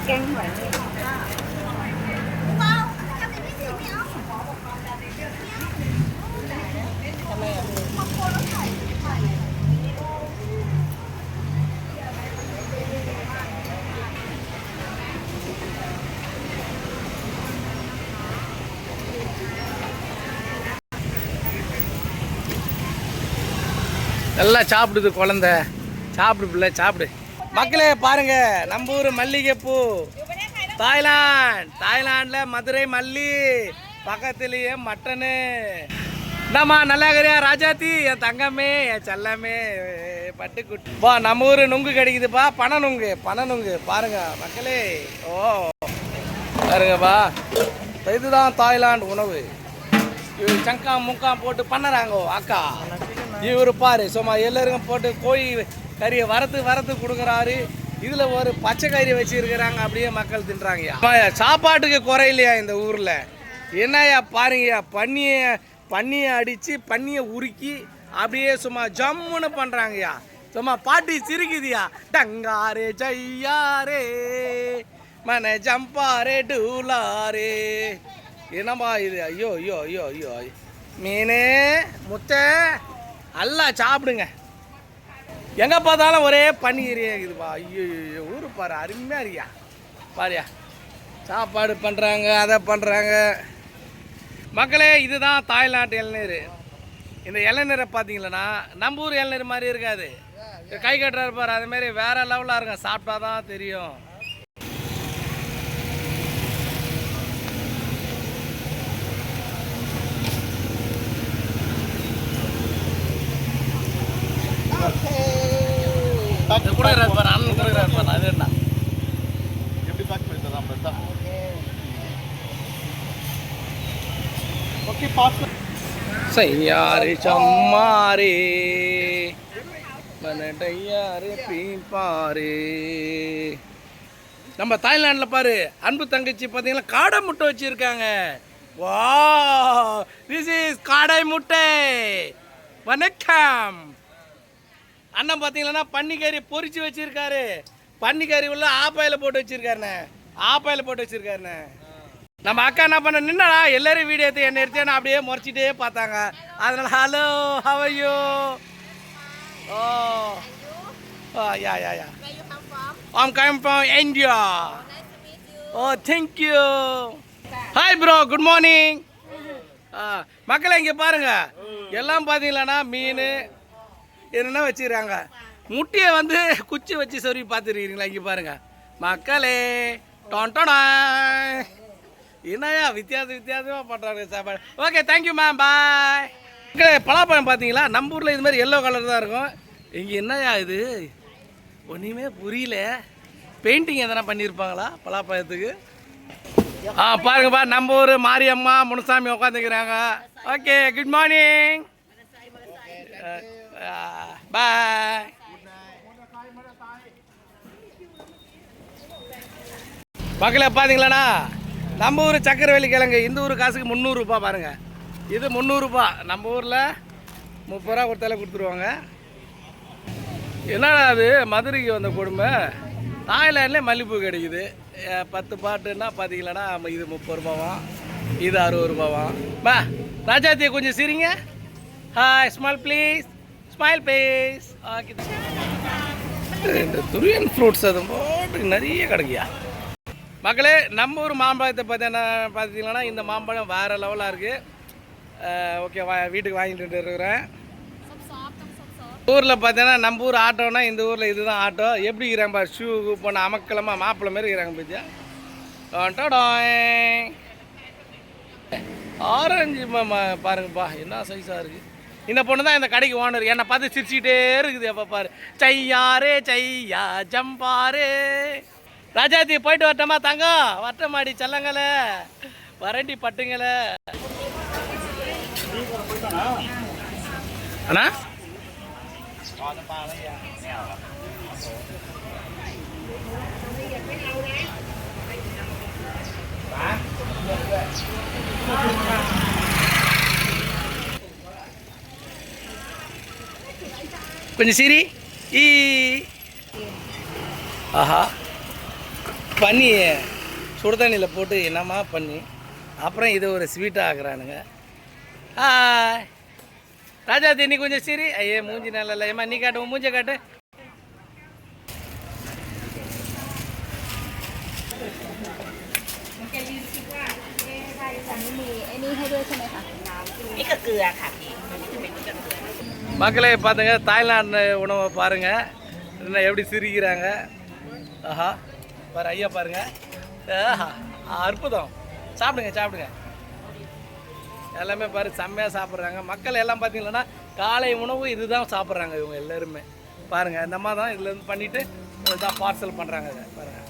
நல்லா சாப்பிடுது குழந்தை. சாப்பிடு பிள்ளை சாப்பிடு. மக்களே பாருங்க, நம்ம ஊர் மல்லிகைப்பூ. தாய்லாண்டில் மதுரை மல்லி, பக்கத்துலேயே மட்டனு. என்னம்மா நல்லா இருக்கிறியா ராஜாத்தி? என் தங்கமே, என் செல்லமே, பட்டுக்குட்டி. பா நம்ம ஊர் நுங்கு கிடைக்குதுப்பா, பனை நுங்கு பாருங்க மக்களே. ஓ பாருங்கப்பா, இதுதான் தாய்லாந்து உணவு. இவர் சங்கா முக்கா போட்டு பண்ணுறாங்க அக்கா. இவர் பாரு சும்மா எல்லாருக்கும் போட்டு கோழி கறியை வறுத்து கொடுக்குறாரு. இதில் ஒரு பச்சை கறி வச்சுருக்கிறாங்க, அப்படியே மக்கள் தின்றாங்கய்யா. சாப்பாட்டுக்கு குறையிலையா இந்த ஊரில்? என்னையா பாருங்கய்யா, பன்னியை அடித்து பன்னியை உருக்கி அப்படியே சும்மா ஜம்முன்னு பண்ணுறாங்கய்யா. சும்மா பாட்டி சிரிக்குதியா. டங்காரே ஜையாரே மன ஜம்பாரே டூலாரே. என்னம்மா இது? ஐயோ ஐயோ ஐயோ ஐயோ, மீன் முட்டை எல்லாம் சாப்பிடுங்க. எங்கே பார்த்தாலும் ஒரே பன்னீரே இருக்குதுப்பா. ஐயோ ஊரு பாரு, அருமையாக இருக்கியா பாரியா. சாப்பாடு பண்ணுறாங்க, அதை பண்ணுறாங்க. மக்களே இதுதான் தாய்லாந்து இளநீர். இந்த இளநீரை பார்த்தீங்களன்னா நம்ம ஊர் இளநீர் மாதிரி இருக்காது. கை கட்டுறாரு பாரு, அதுமாரி வேறு லெவலாக இருக்கும். சாப்பிட்டா தான் தெரியும். சையாரு சம்மாரே மனடையாரு பீப்பாரு. நம்ம தாய்லாண்டில் பாரு, அன்பு தங்கச்சி பார்த்தீங்கன்னா காடை முட்டை வச்சுருக்காங்க. வா, திஸ் இஸ் காடை முட்டை. வணக்கம். அண்ணன் பார்த்தீங்கன்னா பன்னிக்கறி பொரிச்சு வச்சிருக்காரு. பன்னிக்கறி உள்ள ஆப்பாயில் போட்டு வச்சிருக்காருண்ணே. நம்ம அக்கா என்ன பண்ண நின்னடா, எல்லாரும் வீடியோ எடுத்து என்ன எடுத்து நான் அப்படியே முறைச்சிட்டே பார்த்தாங்க. அதனால hello how are you? Oh yeah. I'm coming from India. Oh thank you. Hi bro, good morning. மக்களே இங்கே பாருங்க, எல்லாம் பார்த்தீங்களாண்ணா மீன் என்னென்ன வச்சுக்கிறாங்க. முட்டையை வந்து குச்சி வச்சு சொருவி பார்த்துருக்கீங்களா? இங்கே பாருங்க மக்களே. டொண்டா என்னையா வித்தியாசமாக பண்ணுறாங்க சாப்பாடு. ஓகே தேங்க்யூ மேம், பாய். மக்களே பலாப்பழம் பார்த்தீங்களா? நம்ம ஊரில் இது மாதிரி எல்லோ கலர் தான் இருக்கும். இங்கே என்னையா இது ஒன்றுமே புரியல. பெயிண்டிங் எதனா பண்ணியிருப்பாங்களா பலாப்பழத்துக்கு? பாருங்கப்பா, நம்ம ஊர் மாரியம்மா முனுசாமி உட்காந்துக்கிறாங்க. Okay good morning, bye. மக்களே பார்த்தீங்களாண்ணா, நம்ம ஊர் சக்கரவள்ளி கிழங்கு இந்த ஊர் காசுக்கு 300 ரூபா பாருங்க. இது 300 ரூபா. நம்ம ஊரில் 30 ரூபா கொடுத்தாலே கொடுத்துருவாங்க. என்னடா அது மதுரைக்கு வந்த கொடுமை. தாய்லாண்ட்லேயே மல்லிப்பூ கிடைக்குது. 10 பாட்டுன்னா பார்த்தீங்களாண்ணா, இது 30 ரூபாவாம், இது 60 ரூபாவாம். பா ராஜாத்தியை கொஞ்சம் சிரிங்க. Hi, smile please, smile please. Okay. இந்த துரியன் ஃப்ரூட்ஸ் அது போட்டு நிறைய கிடைக்கியா. மக்களே நம்ம ஊர் மாம்பழத்தை பார்த்தீங்கன்னா இந்த மாம்பழம் வேறு லெவலாக இருக்குது. ஓகே, வீட்டுக்கு வாங்கிட்டு இருக்கிறேன். ஊரில் பார்த்தீங்கன்னா நம்ம ஊர் ஆட்டோனா இந்த ஊரில் இதுதான் ஆட்டோ. எப்படி இருக்கிறாங்க ஷூ போன அமக்கலமாக மாப்பிள்ளை மாதிரி இருக்கிறாங்க பத்தியா. ஆரஞ்சு பாருங்கப்பா, என்ன சைஸாக இருக்குது. இந்த பொண்ணு தான் இந்த கடைக்கு ஓனர். என்னை பார்த்து சிரிச்சுக்கிட்டே இருக்குது எப்போ பாரு. சையாரே சையா ஜம்பாரே. ராஜாத்தி போயிட்டு வரட்டமா தங்கம்? வரட்டமாடி செல்லங்கள, வரண்டி பட்டுங்கள. அண்ணா கொஞ்சம் சிரி. ஆஹா பண்ணி சுடுதண்ணியில் போட்டு என்னம்மா பண்ணி அப்புறம் இதை ஒரு ஸ்வீட்டாக ஆக்குறானுங்க. ராஜா நீ கொஞ்சம் சரி. ஐயே மூஞ்சி நல்லா இல்லை. ஏம்மா நீ காட்டு, மூஞ்ச காட்டு. மக்களே பார்த்துங்க, தாய்லாந்து உணவை பாருங்கள் என்ன எப்படி சிரிக்கிறாங்க. ஆஹா பாரு ஐயா பாருங்க. ஆஹா அற்புதம். சாப்பிடுங்க சாப்பிடுங்க. எல்லாமே பாரு செம்மையாக சாப்பிட்றாங்க. மக்கள் எல்லாம் பார்த்தீங்கன்னா காலை உணவு இதுதான் சாப்பிட்றாங்க. இவங்க எல்லாருமே பாருங்கள் இந்த மாதிரி தான் இதுலேருந்து பண்ணிவிட்டு இதுதான் பார்சல் பண்ணுறாங்க. இதை பாருங்கள்.